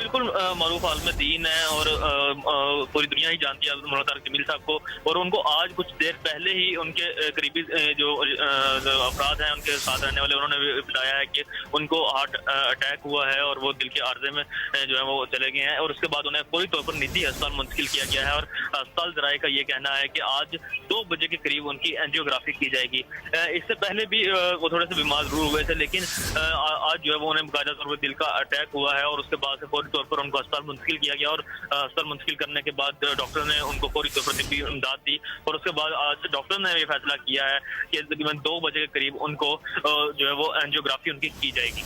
बिल्कुल मरूफ आलम दीन है और पूरी दुनिया ही जानती है मौलाना तारिक जमील साहब को। और उनको आज कुछ देर पहले ही उनके करीबी जो अफराद हैं उनके साथ रहने वाले, उन्होंने भी बताया है कि उनको हार्ट अटैक हुआ है और वो दिल के आर्जे में जो है वो चले गए हैं। और उसके बाद उन्हें पूरी तौर पर निजी अस्पताल मुंतकिल किया गया है और अस्पताल जराए का ये कहना है कि आज 2 बजे के करीब उनकी एंजियोग्राफी की जाएगी। इससे पहले भी वो थोड़े से बीमार जरूर हुए थे, लेकिन आज जो है वो उन्हें बाकायदा तौर पर दिल का अटैक हुआ है और उसके बाद से फौरी तौर पर उनको अस्पताल मुंतकिल किया गया। और अस्पताल मुंतकिल करने के बाद डॉक्टर ने उनको फौरी तौर पर तिब्बी इमदाद दी और उसके बाद आज डॉक्टर ने ये फैसला किया है कि तकरीबन 2 बजे के करीब उनको जो है वो एंजियोग्राफी उनकी की जाएगी।